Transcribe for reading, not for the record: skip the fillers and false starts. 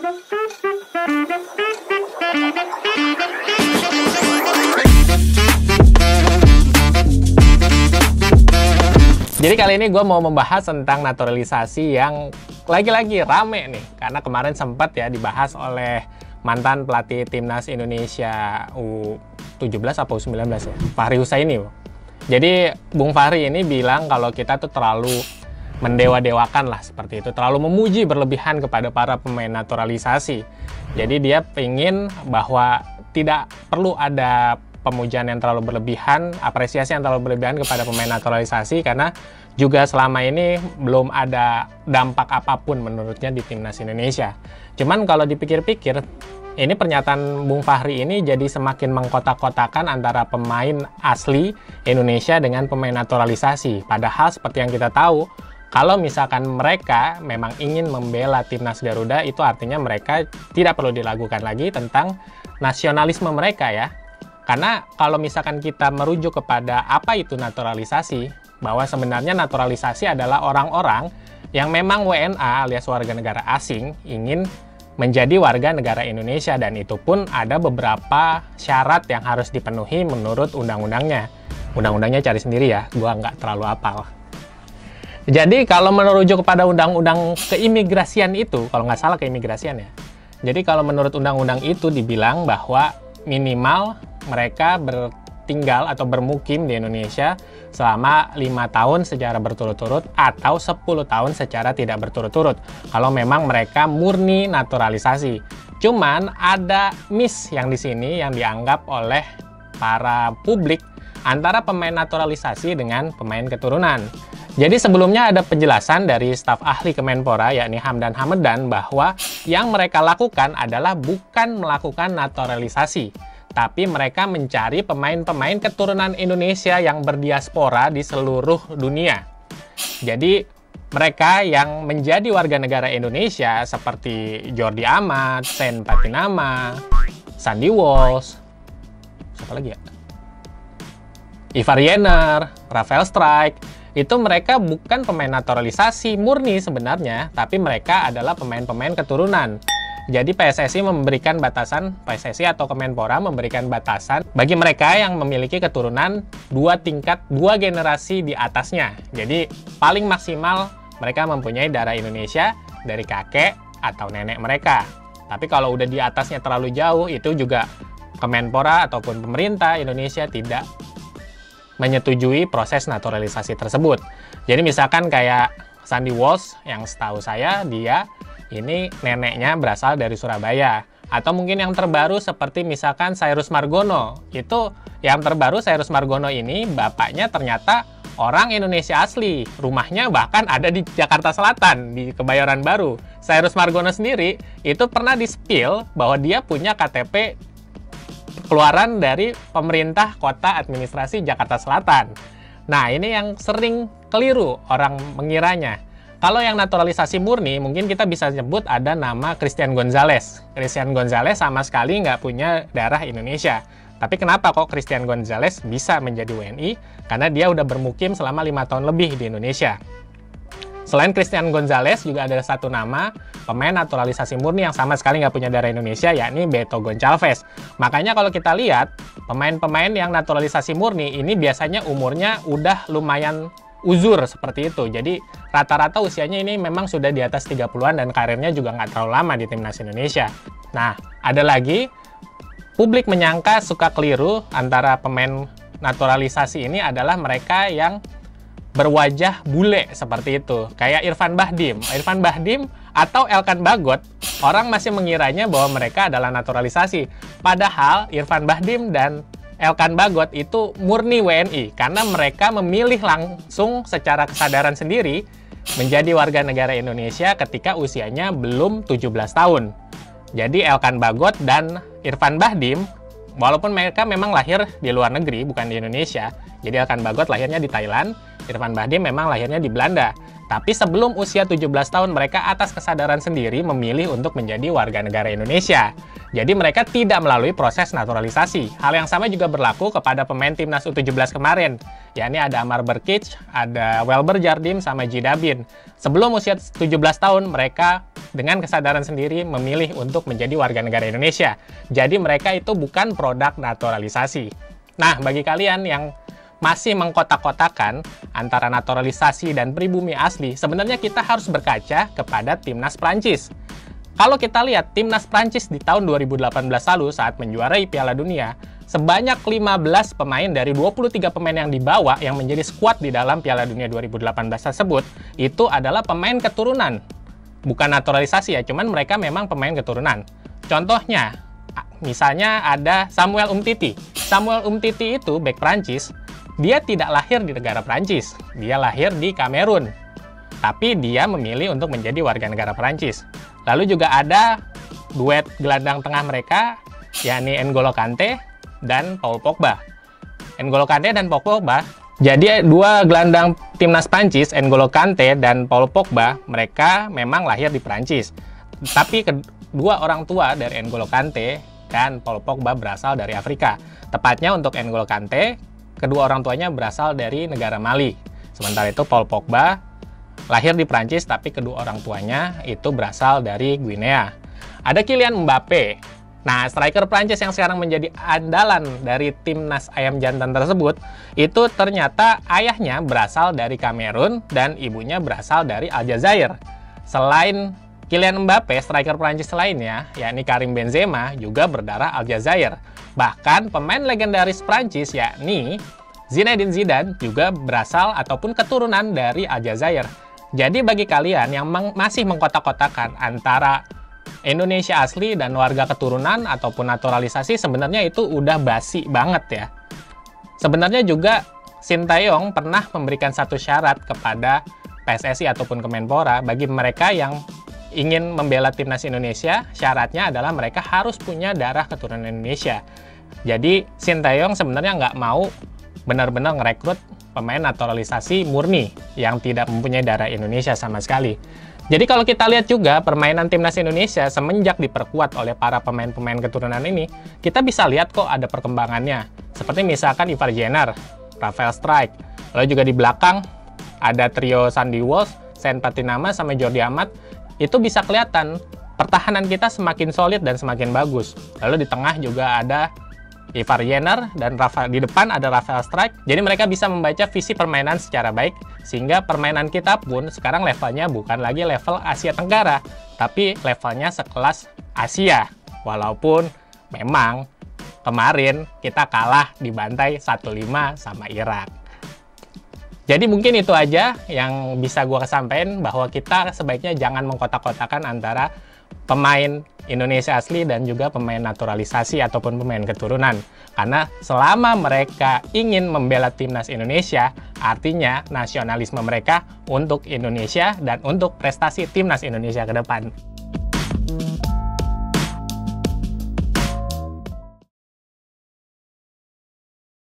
Jadi kali ini gue mau membahas tentang naturalisasi yang lagi-lagi rame nih. Karena kemarin sempat ya dibahas oleh mantan pelatih Timnas Indonesia U17 atau U19 ya, Fahri Husaini. Jadi Bung Fahri ini bilang kalau kita tuh terlalu mendewa-dewakan lah seperti itu. Terlalu memuji berlebihan kepada para pemain naturalisasi. Jadi dia ingin bahwa tidak perlu ada pemujaan yang terlalu berlebihan, apresiasi yang terlalu berlebihan kepada pemain naturalisasi, karena juga selama ini belum ada dampak apapun menurutnya di Timnas Indonesia. Cuman kalau dipikir-pikir, ini pernyataan Bung Fahri ini jadi semakin mengkotak-kotakan antara pemain asli Indonesia dengan pemain naturalisasi. Padahal seperti yang kita tahu, kalau misalkan mereka memang ingin membela Timnas Garuda, itu artinya mereka tidak perlu diragukan lagi tentang nasionalisme mereka ya. Karena kalau misalkan kita merujuk kepada apa itu naturalisasi, bahwa sebenarnya naturalisasi adalah orang-orang yang memang WNA alias warga negara asing ingin menjadi warga negara Indonesia, dan itu pun ada beberapa syarat yang harus dipenuhi menurut undang-undangnya. Undang-undangnya cari sendiri ya, gua nggak terlalu hafal. Jadi kalau merujuk kepada undang-undang keimigrasian itu, kalau nggak salah keimigrasian ya. Jadi kalau menurut undang-undang itu dibilang bahwa minimal mereka bertinggal atau bermukim di Indonesia selama 5 tahun secara berturut-turut atau 10 tahun secara tidak berturut-turut kalau memang mereka murni naturalisasi. Cuman ada miss yang di sini yang dianggap oleh para publik antara pemain naturalisasi dengan pemain keturunan. Jadi sebelumnya ada penjelasan dari staf ahli Kemenpora yakni Hamdan Hamedan bahwa yang mereka lakukan adalah bukan melakukan naturalisasi, tapi mereka mencari pemain-pemain keturunan Indonesia yang berdiaspora di seluruh dunia. Jadi mereka yang menjadi warga negara Indonesia seperti Jordi Amat, Sen Patinama, Sandy Walsh, siapa lagi ya? Ivar Jenner, Rafael Strijk, itu mereka bukan pemain naturalisasi murni sebenarnya, tapi mereka adalah pemain-pemain keturunan. Jadi PSSI memberikan batasan, PSSI atau Kemenpora memberikan batasan bagi mereka yang memiliki keturunan 2 generasi di atasnya. Jadi paling maksimal mereka mempunyai darah Indonesia dari kakek atau nenek mereka. Tapi kalau udah di atasnya terlalu jauh, itu juga Kemenpora ataupun pemerintah Indonesia tidak menyetujui proses naturalisasi tersebut. Jadi misalkan kayak Sandy Walsh yang setahu saya dia ini neneknya berasal dari Surabaya. Atau mungkin yang terbaru seperti misalkan Cyrus Margono. Itu yang terbaru Cyrus Margono ini bapaknya ternyata orang Indonesia asli. Rumahnya bahkan ada di Jakarta Selatan, di Kebayoran Baru. Cyrus Margono sendiri itu pernah di-spill bahwa dia punya KTP keluaran dari pemerintah kota administrasi Jakarta Selatan. Nah, ini yang sering keliru orang mengiranya. Kalau yang naturalisasi murni, mungkin kita bisa sebut ada nama Christian Gonzalez. Christian Gonzalez sama sekali nggak punya darah Indonesia. Tapi kenapa kok Christian Gonzalez bisa menjadi WNI? Karena dia udah bermukim selama 5 tahun lebih di Indonesia. Selain Christian Gonzalez, juga ada satu nama pemain naturalisasi murni yang sama sekali nggak punya darah Indonesia, yakni Beto Goncalves. Makanya kalau kita lihat, pemain-pemain yang naturalisasi murni ini biasanya umurnya udah lumayan uzur seperti itu. Jadi rata-rata usianya ini memang sudah di atas 30-an dan karirnya juga nggak terlalu lama di Timnas Indonesia. Nah, ada lagi, publik menyangka suka keliru antara pemain naturalisasi ini adalah mereka yang berwajah bule seperti itu. Kayak Irfan Bahdim atau Elkan Bagot, orang masih mengiranya bahwa mereka adalah naturalisasi. Padahal Irfan Bahdim dan Elkan Bagot itu murni WNI karena mereka memilih langsung secara kesadaran sendiri menjadi warga negara Indonesia ketika usianya belum 17 tahun. Jadi Elkan Bagot dan Irfan Bahdim, walaupun mereka memang lahir di luar negeri, bukan di Indonesia. Jadi Elkan Bagot lahirnya di Thailand, Irfan Bahdim memang lahirnya di Belanda. Tapi sebelum usia 17 tahun, mereka atas kesadaran sendiri memilih untuk menjadi warga negara Indonesia. Jadi mereka tidak melalui proses naturalisasi. Hal yang sama juga berlaku kepada pemain timnas U17 kemarin. Yakni ada Amar Berkic, ada Welber Jardim, sama Jidabin. Sebelum usia 17 tahun, mereka dengan kesadaran sendiri memilih untuk menjadi warga negara Indonesia. Jadi mereka itu bukan produk naturalisasi. Nah, bagi kalian yang masih mengkotak-kotakan antara naturalisasi dan pribumi asli, sebenarnya kita harus berkaca kepada timnas Prancis. Kalau kita lihat timnas Prancis di tahun 2018 lalu saat menjuarai Piala Dunia, sebanyak 15 pemain dari 23 pemain yang dibawa yang menjadi skuad di dalam Piala Dunia 2018 tersebut, itu adalah pemain keturunan. Bukan naturalisasi ya, cuman mereka memang pemain keturunan. Contohnya, misalnya ada Samuel Umtiti. Samuel Umtiti itu bek Prancis. Dia tidak lahir di negara Prancis, dia lahir di Kamerun. Tapi dia memilih untuk menjadi warga negara Prancis. Lalu juga ada duet gelandang tengah mereka, yakni N'Golo Kante dan Paul Pogba. N'Golo Kante dan Paul Pogba, jadi dua gelandang timnas Prancis, N'Golo Kante dan Paul Pogba, mereka memang lahir di Prancis. Tapi kedua orang tua dari N'Golo Kante dan Paul Pogba berasal dari Afrika. Tepatnya untuk N'Golo Kante, kedua orang tuanya berasal dari negara Mali. Sementara itu Paul Pogba lahir di Prancis, tapi kedua orang tuanya itu berasal dari Guinea. Ada Kylian Mbappe. Nah, striker Prancis yang sekarang menjadi andalan dari timnas ayam jantan tersebut, itu ternyata ayahnya berasal dari Kamerun dan ibunya berasal dari Aljazair. Selain Kylian Mbappe, striker Prancis lainnya, yakni Karim Benzema, juga berdarah Aljazair. Bahkan pemain legendaris Prancis, yakni Zinedine Zidane, juga berasal ataupun keturunan dari Aljazair. Jadi bagi kalian yang masih mengkotak-kotakan antara Indonesia asli dan warga keturunan ataupun naturalisasi, sebenarnya itu udah basi banget ya. Sebenarnya juga Sintayong pernah memberikan satu syarat kepada PSSI ataupun Kemenpora bagi mereka yang ingin membela timnas Indonesia. Syaratnya adalah mereka harus punya darah keturunan Indonesia. Jadi Sintayong sebenarnya nggak mau benar-benar ngerekrut pemain naturalisasi murni yang tidak mempunyai darah Indonesia sama sekali. Jadi kalau kita lihat juga permainan timnas Indonesia semenjak diperkuat oleh para pemain-pemain keturunan ini, kita bisa lihat kok ada perkembangannya. Seperti misalkan Ivar Jenner, Rafael Strijk, lalu juga di belakang ada trio Sandy Walsh, Saint Patinama, sama Jordi Amat. Itu bisa kelihatan pertahanan kita semakin solid dan semakin bagus. Lalu di tengah juga ada Ivar Jenner dan di depan ada Rafael Strijk. Jadi mereka bisa membaca visi permainan secara baik, sehingga permainan kita pun sekarang levelnya bukan lagi level Asia Tenggara, tapi levelnya sekelas Asia. Walaupun memang kemarin kita kalah dibantai 1-5 sama Irak. Jadi mungkin itu aja yang bisa gue sampaikan, bahwa kita sebaiknya jangan mengkotak-kotakan antara pemain Indonesia asli dan juga pemain naturalisasi ataupun pemain keturunan. Karena selama mereka ingin membela timnas Indonesia, artinya nasionalisme mereka untuk Indonesia dan untuk prestasi timnas Indonesia ke depan.